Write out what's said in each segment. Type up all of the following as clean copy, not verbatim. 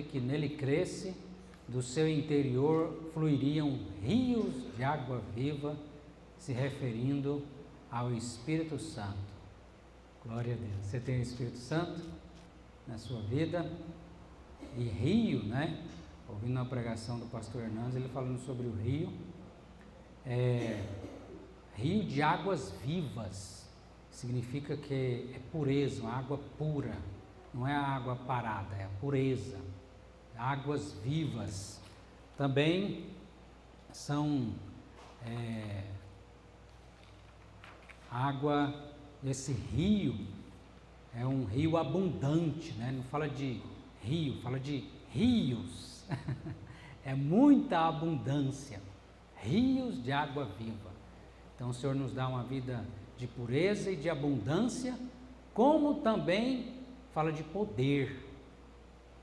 que nele cresce, do seu interior fluiriam rios de água viva, se referindo ao Espírito Santo. Glória a Deus. Você tem o Espírito Santo na sua vida? E rio, né? Ouvindo a pregação do pastor Hernandes, ele falando sobre o rio. Rio de águas vivas. Significa que é pureza, uma água pura. Não é a água parada, é a pureza. Águas vivas. Também são água, esse rio é um rio abundante, né? Não fala de rio, fala de rios. É muita abundância, rios de água viva. Então o Senhor nos dá uma vida de pureza e de abundância, como também fala de poder.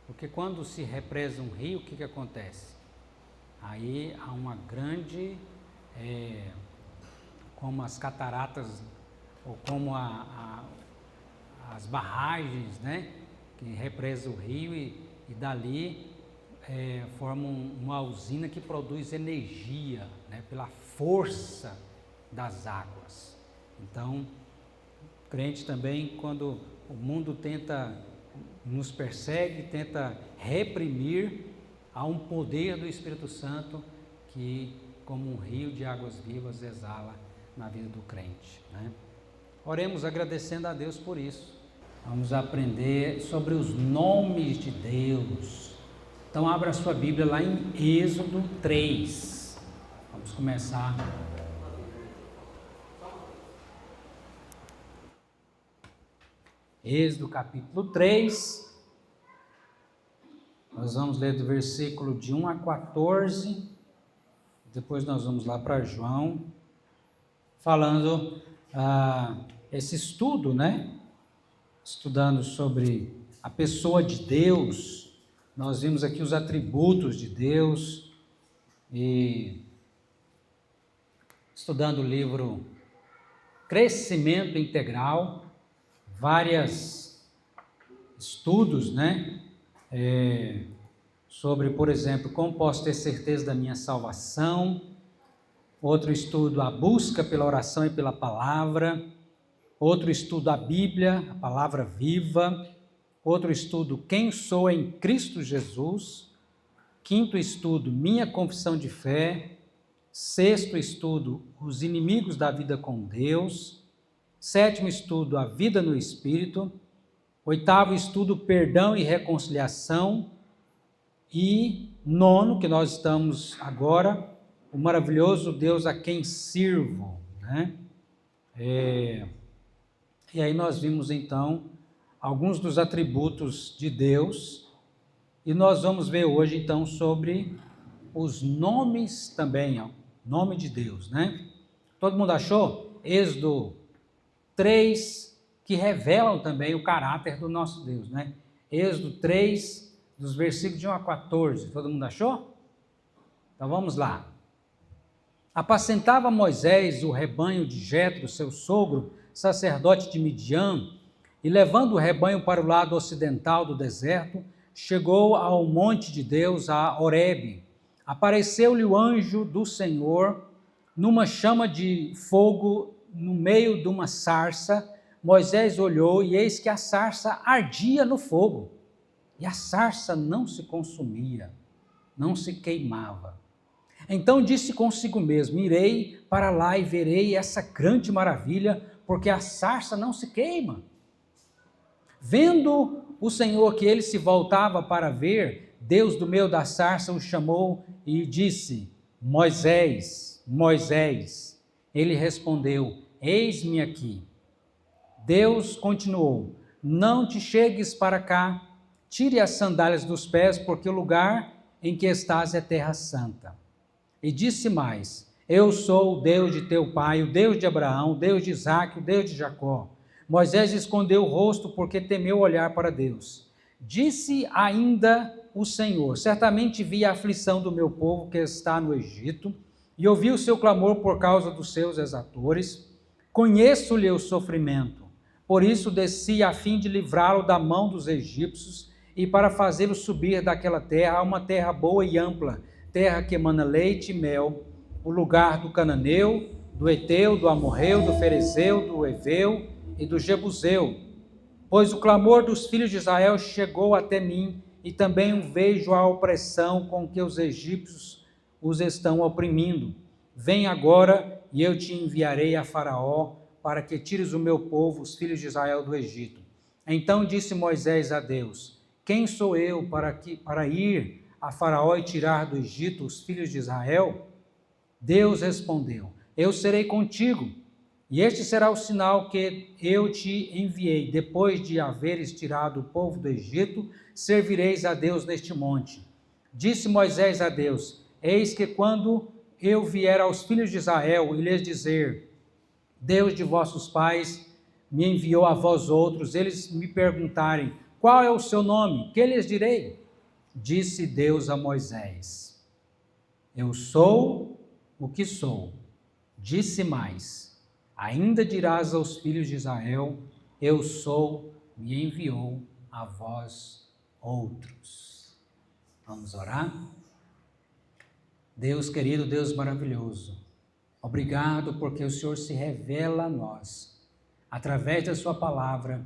Porque quando se represa um rio, o que acontece? Aí há uma grande, como as cataratas, ou como as barragens, né? Que represam o rio e dali formam uma usina que produz energia, né? Pela força das águas. Então, o crente também, quando o mundo nos persegue, tenta reprimir, há um poder do Espírito Santo que, como um rio de águas vivas, exala na vida do crente, né? Oremos agradecendo a Deus por isso. Vamos aprender sobre os nomes de Deus. Então abra a sua Bíblia lá em Êxodo 3. Vamos começar. Êxodo capítulo 3, nós vamos ler do versículo de 1 a 14, depois nós vamos lá para João, falando esse estudo, né? Estudando sobre a pessoa de Deus. Nós vimos aqui os atributos de Deus e estudando o livro Crescimento Integral, vários estudos, né? Sobre, por exemplo, como posso ter certeza da minha salvação. Outro estudo, a busca pela oração e pela palavra. Outro estudo, a Bíblia, a palavra viva. Outro estudo, quem sou em Cristo Jesus. Quinto estudo, minha confissão de fé. Sexto estudo, os inimigos da vida com Deus. Sétimo estudo, a vida no Espírito. Oitavo estudo, perdão e reconciliação. E nono, que nós estamos agora, o maravilhoso Deus a quem sirvo, né? E aí nós vimos então alguns dos atributos de Deus, e nós vamos ver hoje então sobre os nomes também, ó, nome de Deus, né? Todo mundo achou? Êxodo 3, que revelam também o caráter do nosso Deus, né? Êxodo 3, dos versículos de 1 a 14, todo mundo achou? Então vamos lá. Apacentava Moisés o rebanho de Jetro, seu sogro, sacerdote de Midian, e levando o rebanho para o lado ocidental do deserto, chegou ao monte de Deus, a Horebe. Apareceu-lhe o anjo do Senhor, numa chama de fogo, no meio de uma sarça. Moisés olhou, e eis que a sarça ardia no fogo, e a sarça não se consumia, não se queimava. Então disse consigo mesmo: irei para lá e verei essa grande maravilha, porque a sarça não se queima. Vendo o Senhor que ele se voltava para ver, Deus do meio da sarça o chamou e disse: Moisés, Moisés. Ele respondeu: eis-me aqui. Deus continuou: não te chegues para cá, tire as sandálias dos pés, porque o lugar em que estás é terra santa. E disse mais: eu sou o Deus de teu pai, o Deus de Abraão, o Deus de Isaque, o Deus de Jacó. Moisés escondeu o rosto porque temeu olhar para Deus. Disse ainda o Senhor: certamente vi a aflição do meu povo que está no Egito, e ouvi o seu clamor por causa dos seus exatores. Conheço-lhe o sofrimento, por isso desci a fim de livrá-lo da mão dos egípcios e para fazê-los subir daquela terra a uma terra boa e ampla, terra que emana leite e mel, o lugar do cananeu, do Eteu, do Amorreu, do Ferezeu, do Eveu e do Jebuseu. Pois o clamor dos filhos de Israel chegou até mim, e também vejo a opressão com que os egípcios os estão oprimindo. Vem agora, e eu te enviarei a Faraó, para que tires o meu povo, os filhos de Israel, do Egito. Então disse Moisés a Deus: quem sou eu para ir a Faraó e tirar do Egito os filhos de Israel? Deus respondeu: eu serei contigo, e este será o sinal que eu te enviei. Depois de haveres tirado o povo do Egito, servireis a Deus neste monte. Disse Moisés a Deus: eis que quando eu vier aos filhos de Israel e lhes dizer: Deus de vossos pais me enviou a vós outros, eles me perguntarem: qual é o seu nome? Que lhes direi? Disse Deus a Moisés: eu sou o que sou. Disse mais: ainda dirás aos filhos de Israel: eu sou, me enviou a vós outros. Vamos orar? Deus querido, Deus maravilhoso, obrigado porque o Senhor se revela a nós, através da sua palavra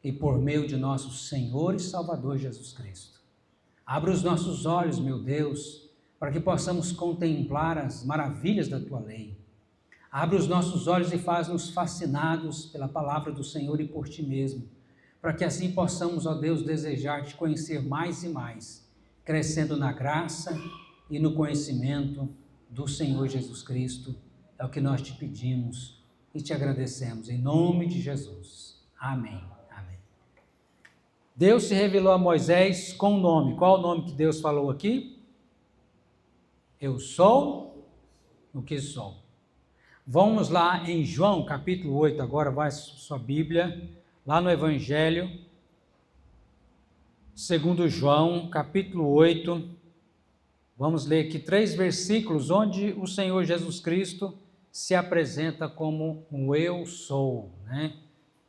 e por meio de nosso Senhor e Salvador Jesus Cristo. Abra os nossos olhos, meu Deus, para que possamos contemplar as maravilhas da tua lei. Abre os nossos olhos e faz-nos fascinados pela palavra do Senhor e por ti mesmo, para que assim possamos, ó Deus, desejar te conhecer mais e mais, crescendo na graça e no conhecimento do Senhor Jesus Cristo. É o que nós te pedimos e te agradecemos, em nome de Jesus. Amém. Amém. Deus se revelou a Moisés com o nome. Qual o nome que Deus falou aqui? Eu sou o que sou. Vamos lá em João, capítulo 8, agora vai sua Bíblia, lá no Evangelho, segundo João, capítulo 8, vamos ler aqui 3 versículos, onde o Senhor Jesus Cristo se apresenta como um eu sou, né?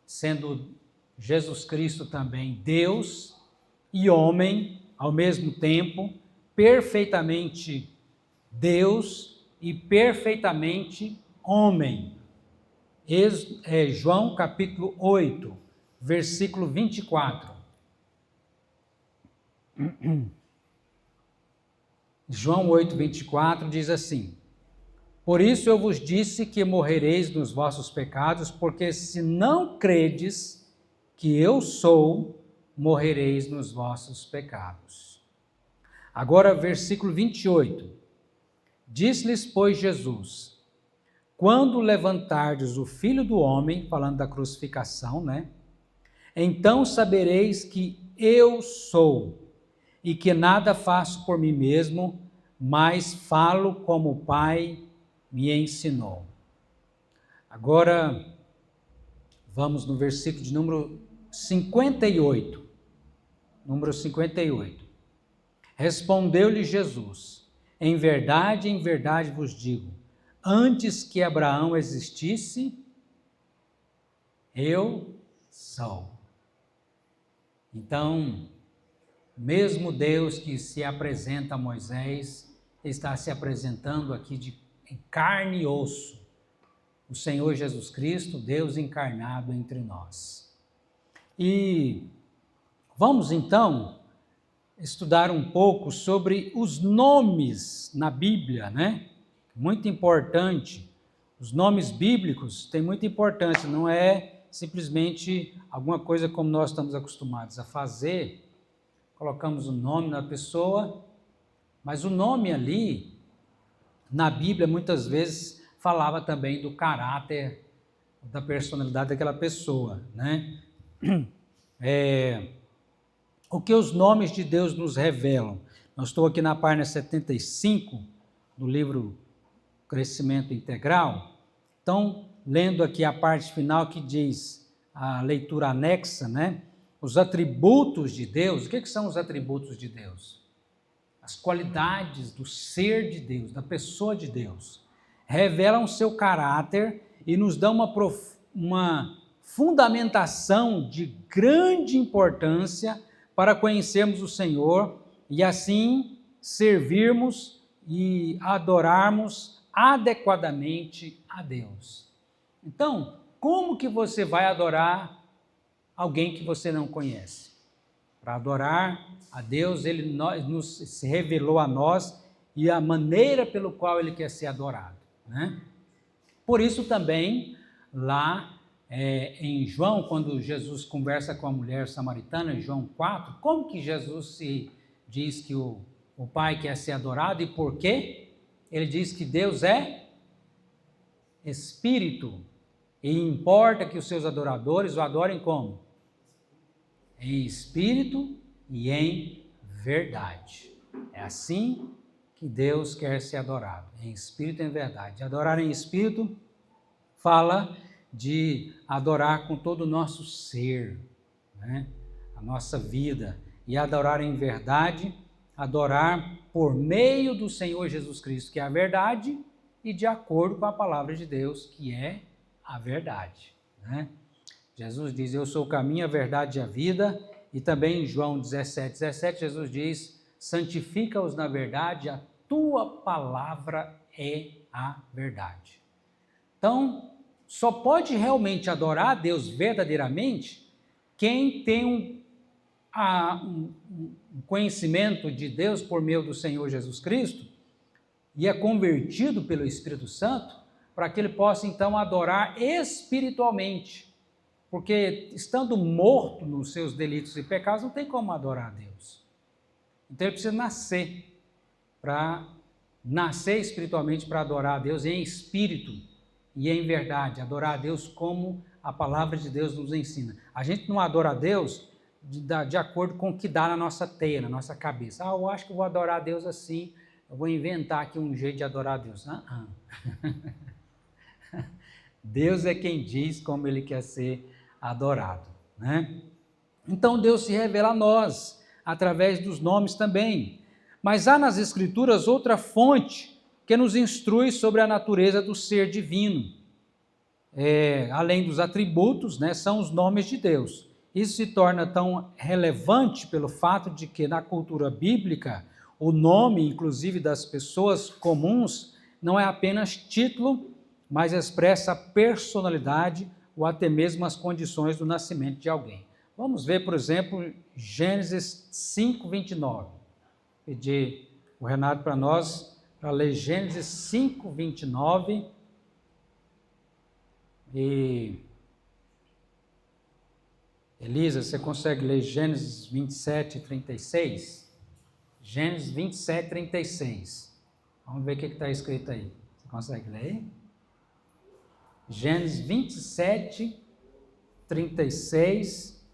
Sendo Jesus Cristo também Deus e homem ao mesmo tempo, perfeitamente Deus e perfeitamente homem. João capítulo 8, versículo 24. João 8, 24 diz assim: por isso eu vos disse que morrereis nos vossos pecados, porque se não credes que eu sou, morrereis nos vossos pecados. Agora, versículo 28. Disse-lhes, pois, Jesus: quando levantardes o Filho do Homem, falando da crucificação, né? Então sabereis que eu sou, e que nada faço por mim mesmo, mas falo como o Pai me ensinou. Agora, vamos no versículo de número 58. Número 58. Respondeu-lhe Jesus: em verdade vos digo, antes que Abraão existisse, eu sou. Então, mesmo Deus que se apresenta a Moisés, está se apresentando aqui em carne e osso, o Senhor Jesus Cristo, Deus encarnado entre nós. E vamos então estudar um pouco sobre os nomes na Bíblia, né? Muito importante. Os nomes bíblicos têm muita importância, não é simplesmente alguma coisa como nós estamos acostumados a fazer. Colocamos o nome na pessoa, mas o nome ali, na Bíblia, muitas vezes falava também do caráter, da personalidade daquela pessoa, né? O que os nomes de Deus nos revelam? Eu estou aqui na página 75 do livro Crescimento Integral. Então, lendo aqui a parte final que diz a leitura anexa, né? Os atributos de Deus. O que são os atributos de Deus? As qualidades do ser de Deus, da pessoa de Deus. Revelam o seu caráter e nos dão uma fundamentação de grande importância para conhecermos o Senhor e assim servirmos e adorarmos adequadamente a Deus. Então, como que você vai adorar alguém que você não conhece? Para adorar a Deus, Ele se revelou a nós e a maneira pelo qual Ele quer ser adorado, né? Por isso também, lá em João, quando Jesus conversa com a mulher samaritana, em João 4, como que Jesus se diz que o Pai quer ser adorado e por quê? Ele diz que Deus é Espírito e importa que os seus adoradores o adorem como? Em espírito e em verdade. É assim que Deus quer ser adorado, em espírito e em verdade. Adorar em espírito fala de adorar com todo o nosso ser, né? A nossa vida. E adorar em verdade, adorar por meio do Senhor Jesus Cristo, que é a verdade, e de acordo com a palavra de Deus, que é a verdade, né? Jesus diz, eu sou o caminho, a verdade e a vida, e também em João 17, Jesus diz, santifica-os na verdade, a tua palavra é a verdade. Então, só pode realmente adorar a Deus verdadeiramente quem tem um conhecimento de Deus por meio do Senhor Jesus Cristo e é convertido pelo Espírito Santo, para que ele possa então adorar espiritualmente. Porque estando morto nos seus delitos e pecados, não tem como adorar a Deus. Então ele precisa nascer espiritualmente para adorar a Deus em espírito e em verdade, adorar a Deus como a palavra de Deus nos ensina. A gente não adora a Deus de acordo com o que dá na nossa teia, na nossa cabeça. Eu acho que eu vou adorar a Deus assim, eu vou inventar aqui um jeito de adorar a Deus. Deus é quem diz como ele quer ser adorado, né? Então Deus se revela a nós através dos nomes também, mas há nas Escrituras outra fonte que nos instrui sobre a natureza do ser divino, além dos atributos, né, são os nomes de Deus. Isso se torna tão relevante pelo fato de que na cultura bíblica o nome, inclusive das pessoas comuns, não é apenas título, mas expressa a personalidade ou até mesmo as condições do nascimento de alguém. Vamos ver, por exemplo, Gênesis 5, 29. Pedir o Renato para nós, para ler Gênesis 5, 29. E Elisa, você consegue ler Gênesis 27, 36? Gênesis 27, 36. Vamos ver o que está escrito aí. Você consegue ler? Gênesis 27, 36,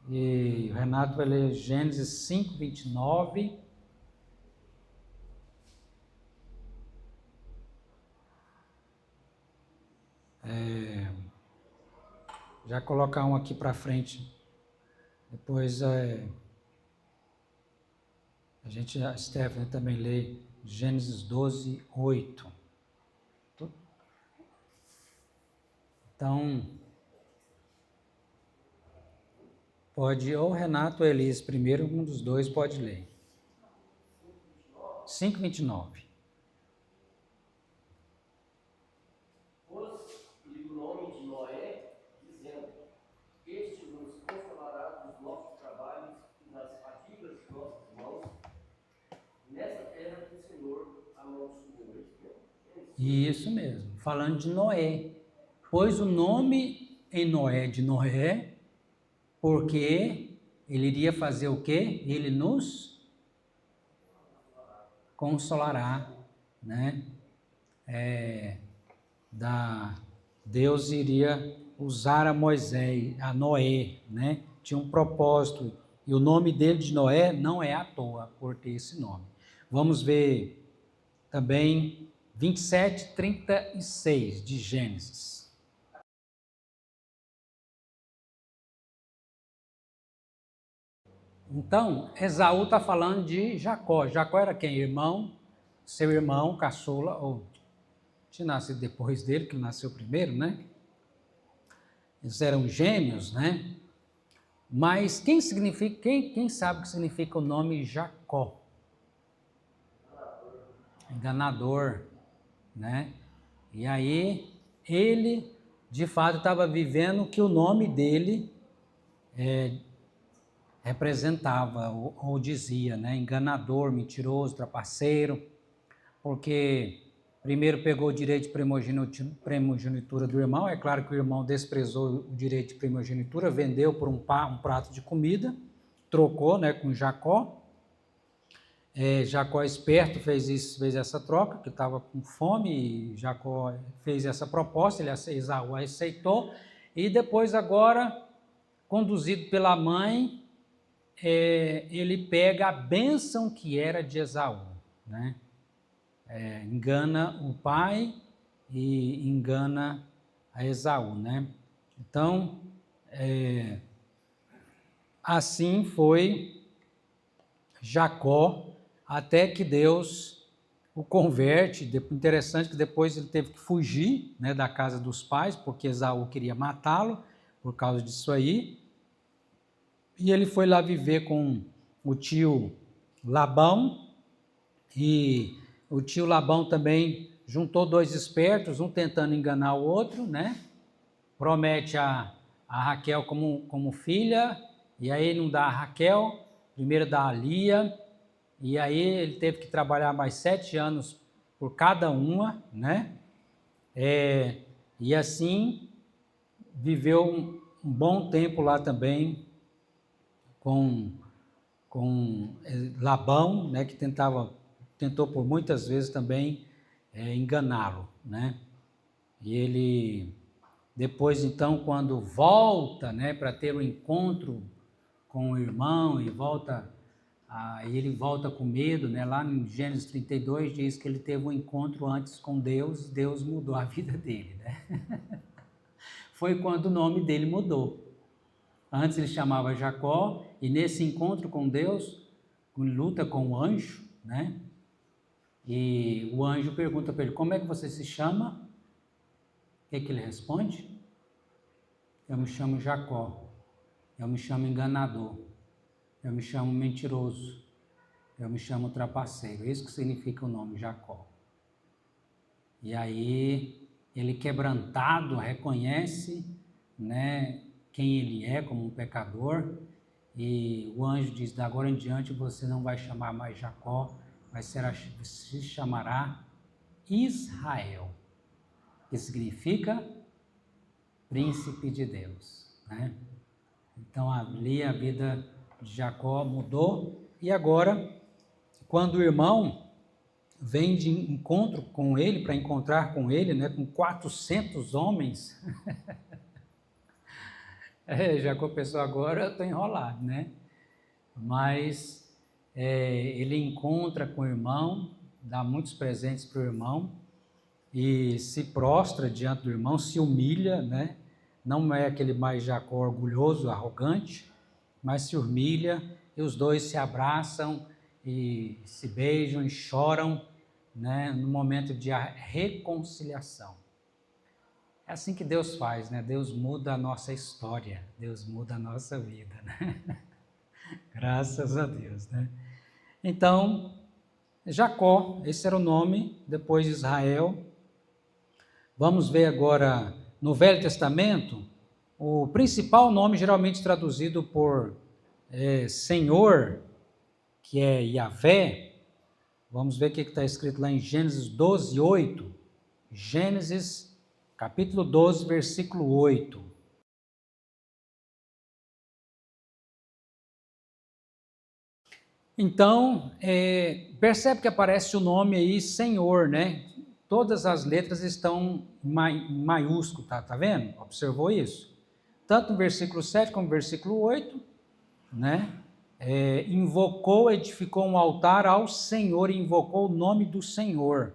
e o Renato vai ler Gênesis 5, 29. Já colocar um aqui para frente, depois a Stephanie também lê Gênesis 12, 8. Então, pode, ou Renato ou Elise primeiro, um dos dois pode ler. 5, 29. Pôs-lhe o nome de Noé, dizendo, este nos consolará dos nossos trabalhos e das fadigas de nossas mãos, nessa terra que o Senhor amaldiçoou. Isso mesmo, falando de Noé. Pôs o nome em Noé de Noé, porque ele iria fazer o quê? Ele nos consolará, né? Deus iria usar a Moisés, a Noé, né? Tinha um propósito, e o nome dele de Noé não é à toa por ter esse nome. Vamos ver também 27, 36 de Gênesis. Então, Esaú está falando de Jacó. Jacó era quem? Seu irmão, caçula, ou tinha nascido depois dele, que ele nasceu primeiro, né? Eles eram gêmeos, né? Mas quem sabe o que significa o nome Jacó? Enganador, né? E aí, ele, de fato, estava vivendo o que o nome dele representava, ou dizia, né? Enganador, mentiroso, trapaceiro, porque primeiro pegou o direito de primogenitura do irmão, é claro que o irmão desprezou o direito de primogenitura, vendeu por um prato de comida, trocou, né, com Jacó. Jacó esperto fez essa troca, que estava com fome, e Jacó fez essa proposta, Esaú aceitou, e depois agora, conduzido pela mãe, ele pega a bênção que era de Esaú, né? Engana o pai e engana a Esaú, né? Então, assim foi Jacó, até que Deus o converte. Interessante que depois ele teve que fugir, né, da casa dos pais, porque Esaú queria matá-lo por causa disso aí. E ele foi lá viver com o tio Labão, e o tio Labão também juntou dois espertos, um tentando enganar o outro, né? Promete a Raquel como filha, e aí não dá a Raquel, primeiro dá a Lia, e aí ele teve que trabalhar mais 7 anos por cada uma, né? E assim viveu um bom tempo lá também com Labão, né? Que tentou por muitas vezes também enganá-lo, né? E ele depois, então, quando volta, né, para ter um encontro com o irmão, e ele volta com medo, né? Lá em Gênesis 32 diz que ele teve um encontro antes com Deus, Deus mudou a vida dele, né? Foi quando o nome dele mudou. Antes ele chamava Jacó, e nesse encontro com Deus, luta com o anjo, né? E o anjo pergunta para ele: como é que você se chama? O que ele responde? Eu me chamo Jacó, eu me chamo enganador, eu me chamo mentiroso, eu me chamo trapaceiro. Isso que significa o nome Jacó. E aí ele, quebrantado, reconhece, né, quem ele é como um pecador, e o anjo diz: da agora em diante você não vai chamar mais Jacó, mas se chamará Israel, que significa príncipe de Deus, né? Então ali a vida de Jacó mudou, e agora, quando o irmão vem de encontro com ele, para encontrar com ele, né, com 400 homens, Jacó pensou: agora eu estou enrolado, né? Mas ele encontra com o irmão, dá muitos presentes para o irmão, e se prostra diante do irmão, se humilha, né? Não é aquele mais Jacó orgulhoso, arrogante, mas se humilha, e os dois se abraçam e se beijam e choram, né, no momento de reconciliação. É assim que Deus faz, né? Deus muda a nossa história, Deus muda a nossa vida, né? Graças a Deus, né? Então, Jacó, esse era o nome, depois Israel. Vamos ver agora no Velho Testamento, o principal nome geralmente traduzido por Senhor, que é Yahvé. Vamos ver o que está escrito lá em Gênesis 12, 8. Gênesis, capítulo 12, versículo 8. Então, percebe que aparece o nome aí, Senhor, né? Todas as letras estão em maiúsculo, tá vendo? Observou isso? Tanto no versículo 7 como no versículo 8, né? Invocou, edificou um altar ao Senhor e invocou o nome do Senhor.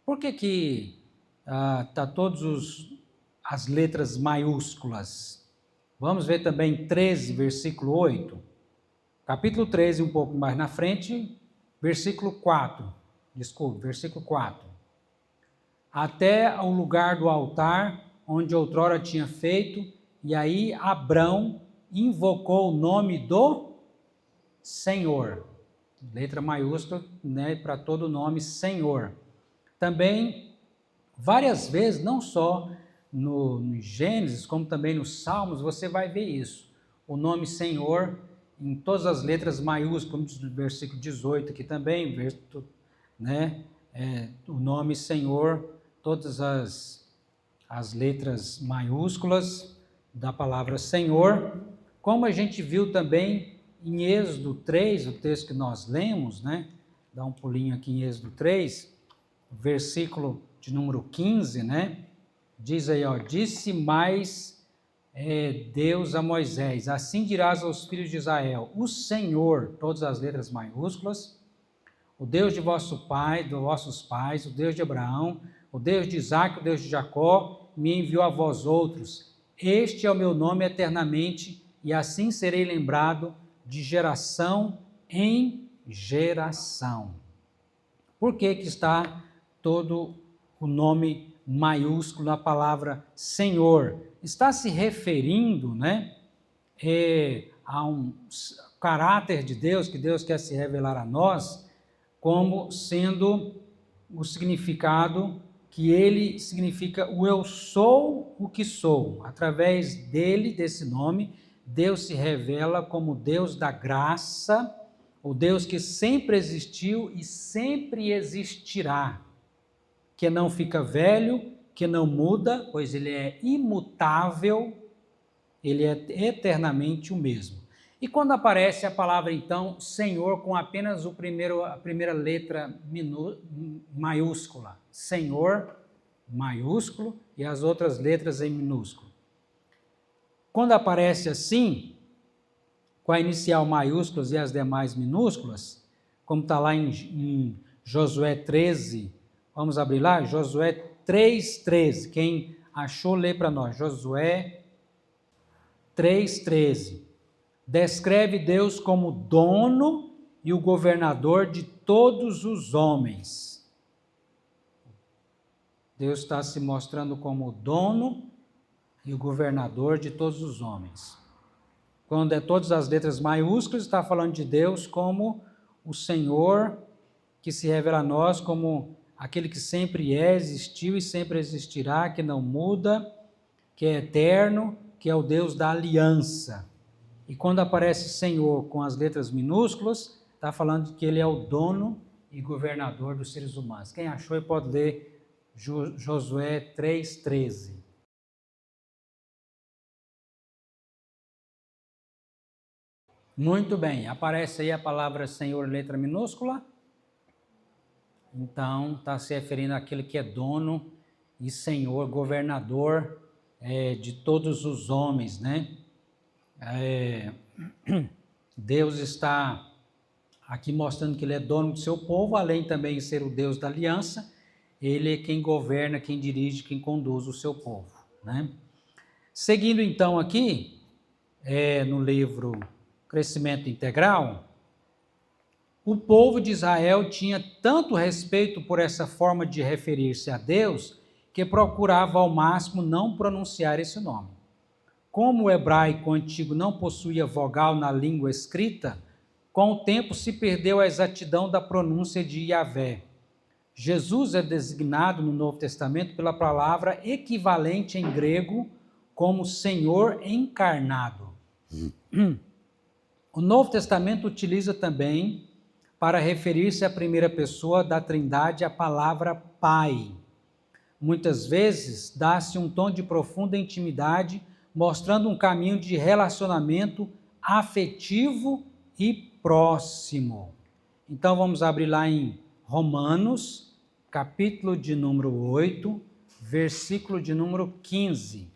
Por que está todas as letras maiúsculas? Vamos ver também 13, versículo 8. Capítulo 13, um pouco mais na frente, versículo 4. Desculpe, versículo 4. Até ao lugar do altar, onde outrora tinha feito, e aí Abrão invocou o nome do Senhor. Letra maiúscula, né, para todo nome, Senhor. Também, várias vezes, não só no Gênesis, como também nos Salmos, você vai ver isso. O nome Senhor, em todas as letras maiúsculas, como diz no versículo 18 aqui também, né, o nome Senhor, todas as letras maiúsculas da palavra Senhor, como a gente viu também em Êxodo 3, o texto que nós lemos, né? Dá um pulinho aqui em Êxodo 3, versículo de número 15, né? Diz aí, ó, disse mais Deus a Moisés, assim dirás aos filhos de Israel, o Senhor, todas as letras maiúsculas, o Deus de vosso pai, dos vossos pais, o Deus de Abraão, o Deus de Isaque, o Deus de Jacó, me enviou a vós outros. Este é o meu nome eternamente, e assim serei lembrado de geração em geração. Por que está todo o nome maiúsculo na palavra Senhor? Está se referindo, né, a um caráter de Deus, que Deus quer se revelar a nós, como sendo o significado que ele significa o eu sou o que sou. Através dele, desse nome, Deus se revela como Deus da graça, o Deus que sempre existiu e sempre existirá, que não fica velho, que não muda, pois ele é imutável, ele é eternamente o mesmo. E quando aparece a palavra, então, Senhor, com apenas a primeira letra maiúscula, Senhor, maiúsculo, e as outras letras em minúsculo. Quando aparece assim, com a inicial maiúsculas e as demais minúsculas, como está lá em Josué 13, vamos abrir lá? Josué 3,13, quem achou, lê para nós, Josué 3,13. Descreve Deus como dono e o governador de todos os homens. Deus está se mostrando como dono e o governador de todos os homens. Quando é todas as letras maiúsculas, está falando de Deus como o Senhor, que se revela a nós como aquele que sempre existiu e sempre existirá, que não muda, que é eterno, que é o Deus da aliança. E quando aparece Senhor com as letras minúsculas, está falando que ele é o dono e governador dos seres humanos. Quem achou pode ler Josué 3,13. Muito bem, aparece aí a palavra Senhor, letra minúscula. Então, está se referindo àquele que é dono e Senhor, governador de todos os homens, né? Deus está aqui mostrando que ele é dono do seu povo, além também de ser o Deus da aliança, ele é quem governa, quem dirige, quem conduz o seu povo, né? Seguindo então aqui, no livro Crescimento Integral, o povo de Israel tinha tanto respeito por essa forma de referir-se a Deus, que procurava ao máximo não pronunciar esse nome. Como o hebraico antigo não possuía vogal na língua escrita, com o tempo se perdeu a exatidão da pronúncia de Yahvé. Jesus é designado no Novo Testamento pela palavra equivalente em grego como Senhor encarnado. O Novo Testamento utiliza também, para referir-se à primeira pessoa da Trindade, a palavra Pai. Muitas vezes dá-se um tom de profunda intimidade, mostrando um caminho de relacionamento afetivo e próximo. Então vamos abrir lá em Romanos, capítulo de número 8, versículo de número 15.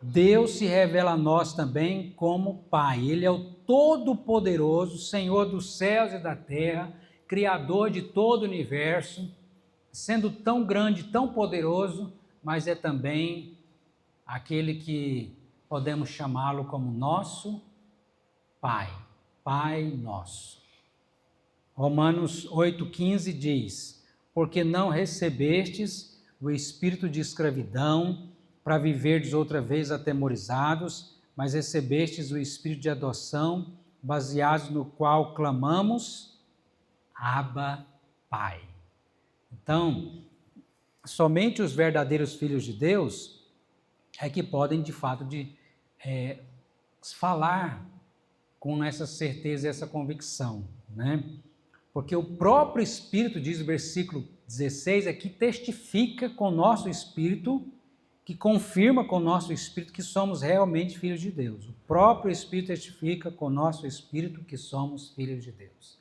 Deus se revela a nós também como Pai. Ele é o Todo-Poderoso, Senhor dos céus e da terra, Criador de todo o universo, sendo tão grande, tão poderoso, mas é também aquele que podemos chamá-lo como nosso Pai, Pai nosso. Romanos 8,15 diz: porque não recebestes o espírito de escravidão para viverdes outra vez atemorizados, mas recebestes o Espírito de adoção, baseados no qual clamamos, Abba, Pai. Então, somente os verdadeiros filhos de Deus é que podem, de fato, falar com essa certeza e essa convicção, né? Porque o próprio Espírito, diz o versículo 16, é que testifica com o nosso Espírito, que confirma com o nosso Espírito que somos realmente filhos de Deus. O próprio Espírito testifica com o nosso Espírito que somos filhos de Deus.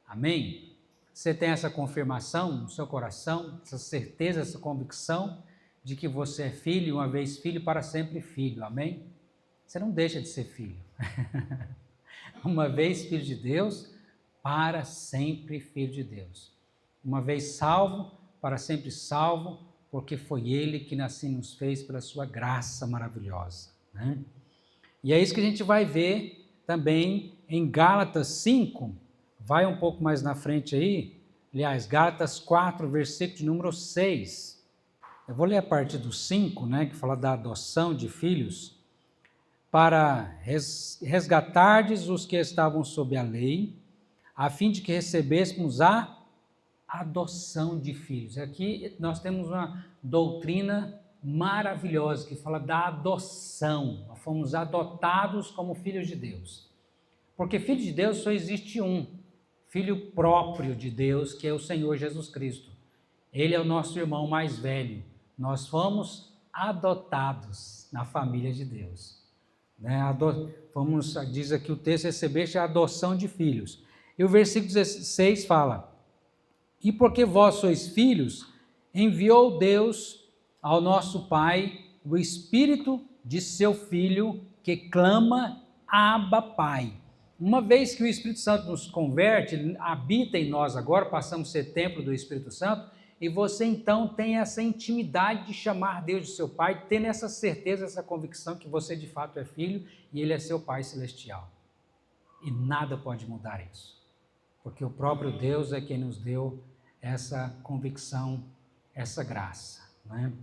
Amém? Você tem essa confirmação no seu coração, essa certeza, essa convicção de que você é filho, uma vez filho, para sempre filho. Amém? Você não deixa de ser filho. Uma vez filho de Deus, para sempre filho de Deus. Uma vez salvo, para sempre salvo, porque foi Ele que assim nos fez pela sua graça maravilhosa, né? E é isso que a gente vai ver também em Gálatas 5, vai um pouco mais na frente aí, aliás, Gálatas 4, versículo de número 6. Eu vou ler a partir do 5, né, que fala da adoção de filhos, para resgatardes os que estavam sob a lei, a fim de que recebêssemos a adoção de filhos. Aqui nós temos uma doutrina maravilhosa que fala da adoção. Nós fomos adotados como filhos de Deus. Porque filho de Deus só existe um, filho próprio de Deus, que é o Senhor Jesus Cristo. Ele é o nosso irmão mais velho. Nós fomos adotados na família de Deus. Né? Diz aqui o texto, recebeste a adoção de filhos. E o versículo 16 fala, e porque vós sois filhos, enviou Deus ao nosso Pai o Espírito de seu Filho, que clama, Abba, Pai. Uma vez que o Espírito Santo nos converte, ele habita em nós agora, passamos a ser templo do Espírito Santo, e você então tem essa intimidade de chamar Deus de seu Pai, tendo essa certeza, essa convicção que você de fato é filho e Ele é seu Pai celestial. E nada pode mudar isso. Porque o próprio Deus é quem nos deu essa convicção, essa graça, né?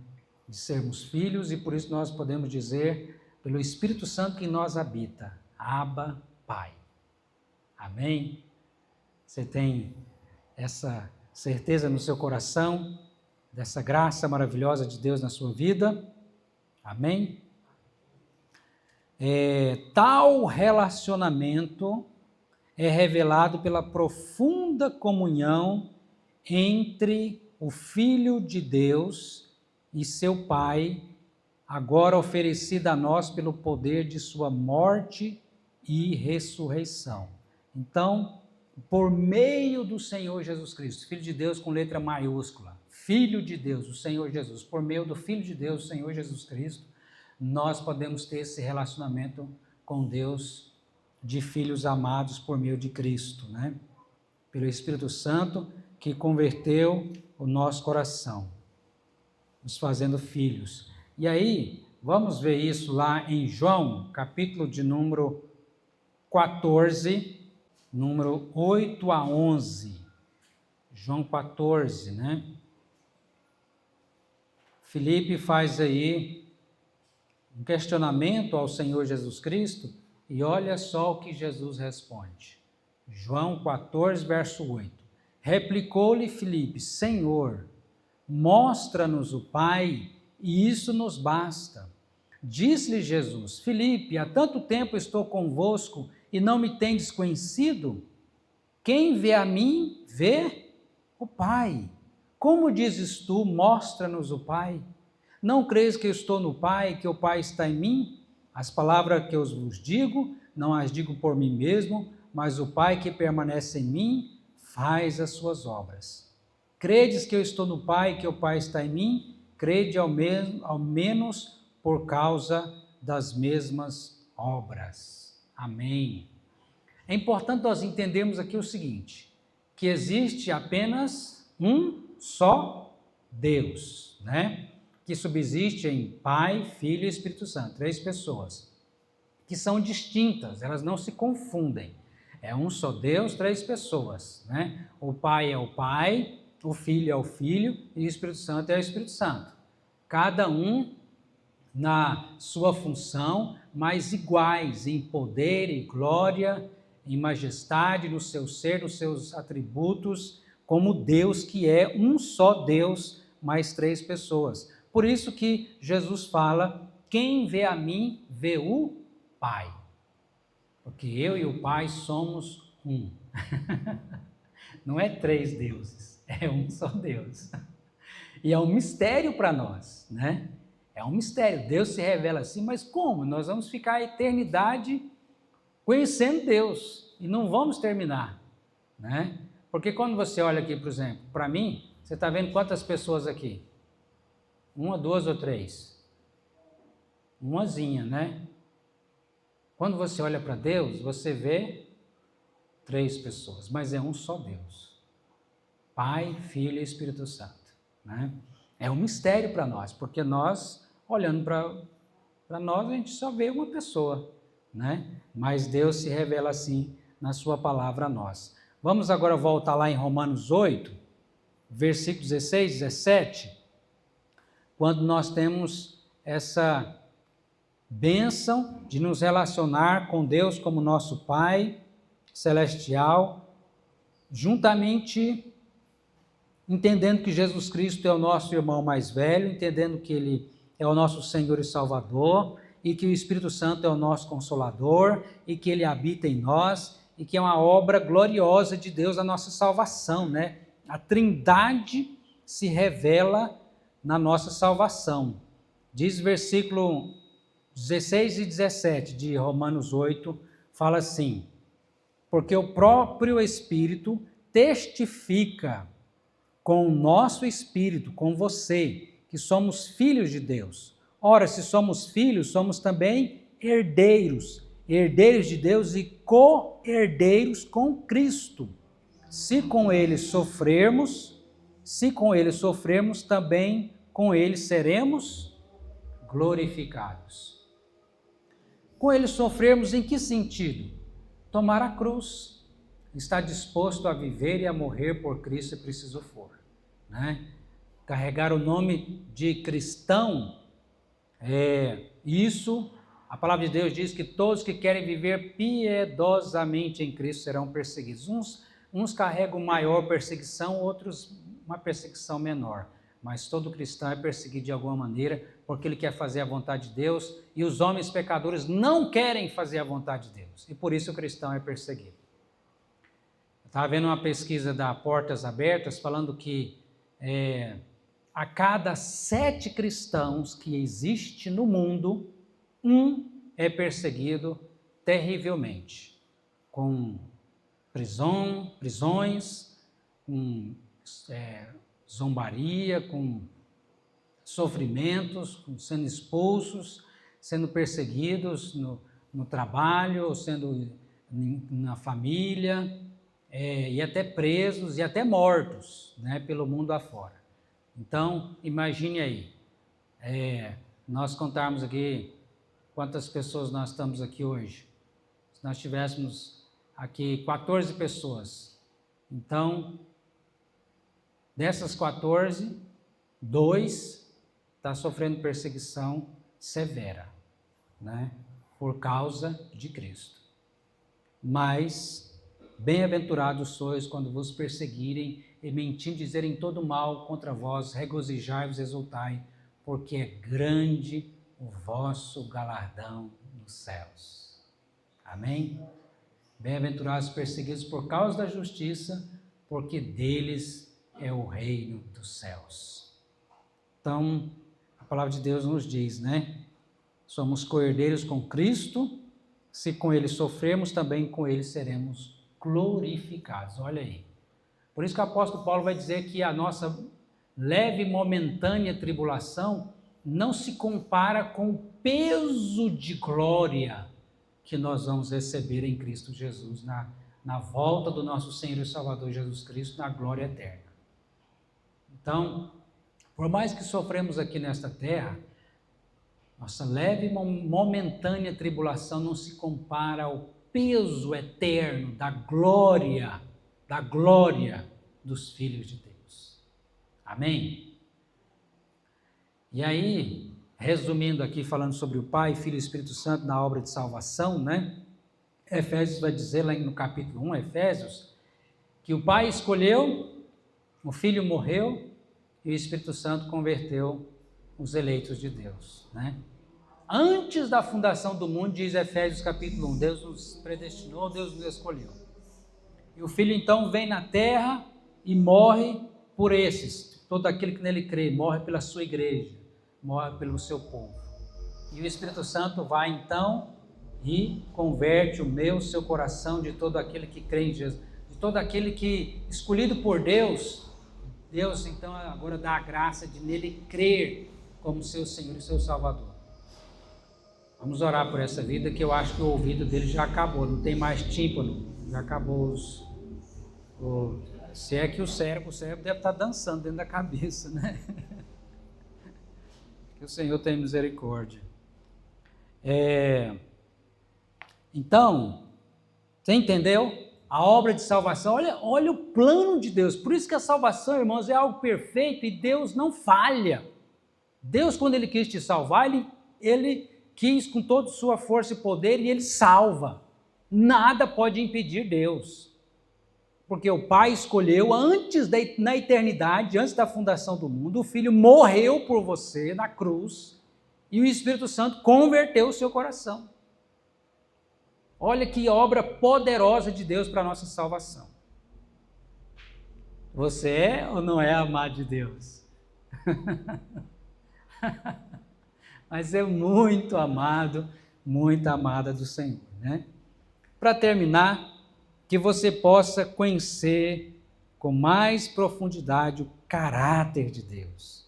De sermos filhos, e por isso nós podemos dizer, pelo Espírito Santo que em nós habita, Abba, Pai. Amém? Você tem essa certeza no seu coração, dessa graça maravilhosa de Deus na sua vida? Amém? Tal relacionamento é revelado pela profunda comunhão entre o Filho de Deus e seu Pai, agora oferecida a nós pelo poder de sua morte e ressurreição. Então, por meio do Senhor Jesus Cristo, Filho de Deus com letra maiúscula, Filho de Deus, o Senhor Jesus, por meio do Filho de Deus, o Senhor Jesus Cristo, nós podemos ter esse relacionamento com Deus, de filhos amados por meio de Cristo, né? Pelo Espírito Santo que converteu o nosso coração, nos fazendo filhos. E aí, vamos ver isso lá em João, capítulo de número 14, número 8 a 11. João 14, né? Filipe faz aí um questionamento ao Senhor Jesus Cristo, e olha só o que Jesus responde. João 14, verso 8. Replicou-lhe Filipe, Senhor, mostra-nos o Pai, e isso nos basta. Disse-lhe Jesus, Filipe, há tanto tempo estou convosco, e não me tendes conhecido? Quem vê a mim, vê o Pai. Como dizes tu, mostra-nos o Pai? Não crees que eu estou no Pai, que o Pai está em mim? As palavras que eu vos digo, não as digo por mim mesmo, mas o Pai que permanece em mim, faz as suas obras. Credes que eu estou no Pai, que o Pai está em mim? Crede ao menos por causa das mesmas obras. Amém. É importante nós entendermos aqui o seguinte, que existe apenas um só Deus, né? Que subsiste em Pai, Filho e Espírito Santo, 3 pessoas, que são distintas, elas não se confundem. É um só Deus, 3 pessoas, né? O Pai é o Pai, o Filho é o Filho e o Espírito Santo é o Espírito Santo. Cada um na sua função, mas iguais em poder e glória, em majestade, no seu ser, nos seus atributos, como Deus que é um só Deus, mais três pessoas. Por isso que Jesus fala, quem vê a mim, vê o Pai. Porque eu e o Pai somos um. Não é três deuses, é um só Deus. E é um mistério para nós, né? É um mistério. Deus se revela assim, mas como? Nós vamos ficar a eternidade conhecendo Deus e não vamos terminar, né? Porque quando você olha aqui, por exemplo, para mim, você está vendo quantas pessoas aqui? Uma, duas ou três? Umazinha, né? Quando você olha para Deus, você vê três pessoas, mas é um só Deus. Pai, Filho e Espírito Santo, né? É um mistério para nós, porque nós, olhando para nós, a gente só vê uma pessoa, né? Mas Deus se revela assim na sua palavra a nós. Vamos agora voltar lá em Romanos 8, versículos 16, 17, quando nós temos essa bênção de nos relacionar com Deus como nosso Pai celestial, juntamente entendendo que Jesus Cristo é o nosso irmão mais velho, entendendo que Ele é o nosso Senhor e Salvador, e que o Espírito Santo é o nosso Consolador, e que Ele habita em nós, e que é uma obra gloriosa de Deus a nossa salvação, né? A Trindade se revela na nossa salvação. Diz versículo 16 e 17 de Romanos 8, fala assim, porque o próprio Espírito testifica com o nosso espírito, com você, que somos filhos de Deus. Ora, se somos filhos, somos também herdeiros, herdeiros de Deus e co-herdeiros com Cristo. Se com Ele sofrermos, também com Ele seremos glorificados. Com Ele sofrermos em que sentido? Tomar a cruz. Está disposto a viver e a morrer por Cristo se preciso for, né? Carregar o nome de cristão, a palavra de Deus diz que todos que querem viver piedosamente em Cristo serão perseguidos. Uns carregam maior perseguição, outros uma perseguição menor, mas todo cristão é perseguido de alguma maneira, porque ele quer fazer a vontade de Deus, e os homens pecadores não querem fazer a vontade de Deus, e por isso o cristão é perseguido. Estava vendo uma pesquisa da Portas Abertas falando que a cada 7 cristãos que existe no mundo, um é perseguido terrivelmente, com prisões, com zombaria, com sofrimentos, com sendo expulsos, sendo perseguidos no trabalho, sendo na família, e até presos e até mortos, né, pelo mundo afora. Então, imagine aí, nós contarmos aqui quantas pessoas nós estamos aqui hoje. Se nós tivéssemos aqui 14 pessoas, então, dessas 14, 2 está sofrendo perseguição severa, né, por causa de Cristo. Mas bem-aventurados sois quando vos perseguirem e mentindo dizerem todo mal contra vós, regozijai-vos, exultai, porque é grande o vosso galardão nos céus. Amém? Bem-aventurados perseguidos por causa da justiça, porque deles é o reino dos céus. Então, a palavra de Deus nos diz, né? Somos co-herdeiros com Cristo, se com Ele sofremos, também com Ele seremos glorificados. Olha aí. Por isso que o apóstolo Paulo vai dizer que a nossa leve e momentânea tribulação não se compara com o peso de glória que nós vamos receber em Cristo Jesus, na volta do nosso Senhor e Salvador Jesus Cristo, na glória eterna. Então, por mais que sofremos aqui nesta terra, nossa leve e momentânea tribulação não se compara ao peso eterno da glória dos filhos de Deus. Amém? E aí, resumindo aqui, falando sobre o Pai, Filho e Espírito Santo na obra de salvação, né? Efésios vai dizer lá no capítulo 1, Efésios, que o Pai escolheu, o Filho morreu e o Espírito Santo converteu os eleitos de Deus, né? Antes da fundação do mundo, diz Efésios capítulo 1, Deus nos predestinou, Deus nos escolheu. E o Filho então vem na terra e morre por esses, todo aquele que nele crê, morre pela sua igreja, morre pelo seu povo. E o Espírito Santo vai então e converte o seu coração de todo aquele que crê em Jesus, de todo aquele que, escolhido por Deus, Deus então agora dá a graça de nele crer como seu Senhor e seu Salvador. Vamos orar por essa vida, que eu acho que o ouvido dele já acabou, não tem mais tímpano, já acabou se é que o cérebro deve estar dançando dentro da cabeça, né? Que o Senhor tenha misericórdia. Então, você entendeu? A obra de salvação, olha o plano de Deus. Por isso que a salvação, irmãos, é algo perfeito e Deus não falha. Deus, quando Ele quis te salvar, Ele quis com toda a sua força e poder e Ele salva. Nada pode impedir Deus. Porque o Pai escolheu na eternidade, antes da fundação do mundo, o Filho morreu por você na cruz e o Espírito Santo converteu o seu coração. Olha que obra poderosa de Deus para a nossa salvação. Você é ou não é amado de Deus? Mas é muito amado, muito amada do Senhor, né? Para terminar, que você possa conhecer com mais profundidade o caráter de Deus,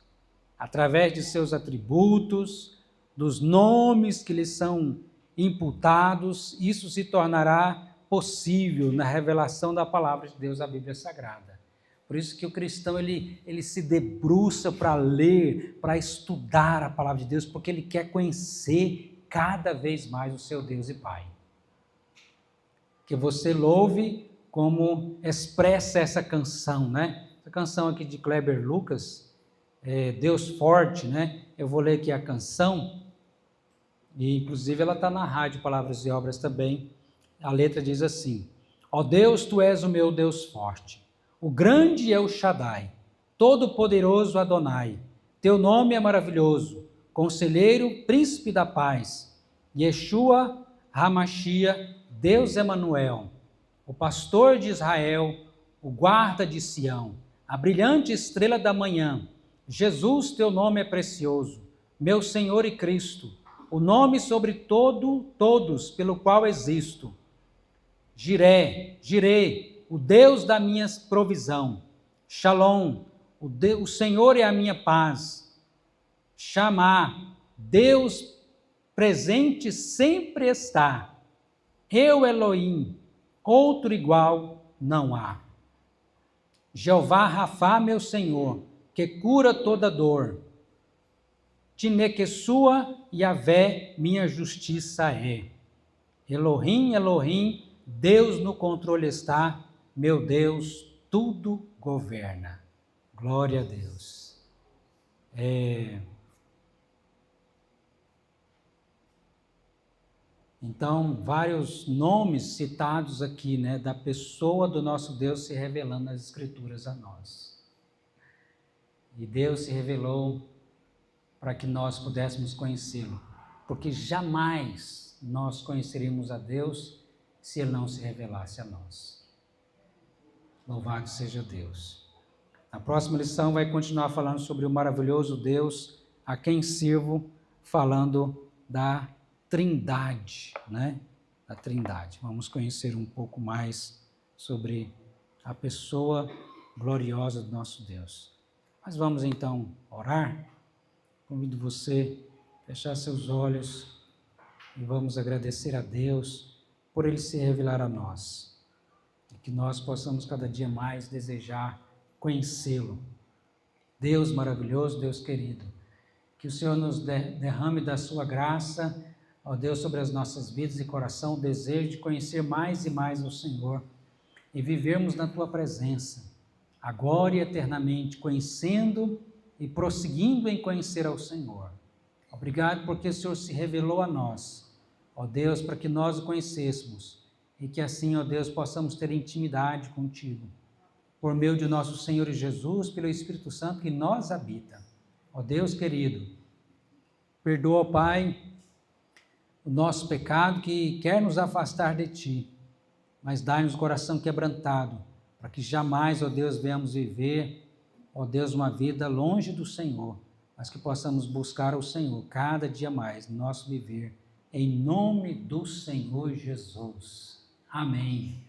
através de seus atributos, dos nomes que lhe são imputados. Isso se tornará possível na revelação da palavra de Deus, a Bíblia Sagrada. Por isso que o cristão ele se debruça para ler, para estudar a palavra de Deus, porque ele quer conhecer cada vez mais o seu Deus e Pai. Que você louve como expressa essa canção, né? Essa canção aqui de Kleber Lucas, Deus Forte, né? Eu vou ler aqui a canção, e inclusive ela está na rádio Palavras e Obras também. A letra diz assim: ó Deus, Tu és o meu Deus forte, o grande é o Shaddai, todo-poderoso Adonai, Teu nome é maravilhoso, Conselheiro, Príncipe da Paz, Yeshua HaMashiach, Deus Emanuel, o pastor de Israel, o guarda de Sião, a brilhante estrela da manhã. Jesus, teu nome é precioso, meu Senhor e Cristo, o nome sobre todos pelo qual existo. Jiré, o Deus da minha provisão. Shalom, o Senhor é a minha paz. Chamar, Deus presente sempre está. Eu, Elohim, outro igual não há. Jeová Rafá, meu Senhor, que cura toda dor. Tinequessua, Yavé, minha justiça é. Elohim, Elohim, Deus no controle está, meu Deus, tudo governa. Glória a Deus. Então, vários nomes citados aqui, né, da pessoa do nosso Deus se revelando nas Escrituras a nós. E Deus se revelou para que nós pudéssemos conhecê-lo, porque jamais nós conheceríamos a Deus se Ele não se revelasse a nós. Louvado seja Deus. Na próxima lição vai continuar falando sobre o maravilhoso Deus a quem sirvo, falando da Trindade, né? A Trindade. Vamos conhecer um pouco mais sobre a pessoa gloriosa do nosso Deus. Mas vamos então orar. Convido você a fechar seus olhos e vamos agradecer a Deus por Ele se revelar a nós. E que nós possamos cada dia mais desejar conhecê-lo. Deus maravilhoso, Deus querido, que o Senhor nos derrame da sua graça, ó Deus, sobre as nossas vidas e coração, o desejo de conhecer mais e mais o Senhor e vivermos na Tua presença, agora e eternamente, conhecendo e prosseguindo em conhecer ao Senhor. Obrigado porque o Senhor se revelou a nós, ó Deus, para que nós o conhecêssemos e que assim, ó Deus, possamos ter intimidade contigo. Por meio de nosso Senhor Jesus, pelo Espírito Santo que nós habita. Ó Deus querido, perdoa, ó Pai, o nosso pecado que quer nos afastar de Ti, mas dai-nos coração quebrantado, para que jamais, ó Deus, venhamos viver, ó Deus, uma vida longe do Senhor, mas que possamos buscar o Senhor cada dia mais no nosso viver, em nome do Senhor Jesus. Amém.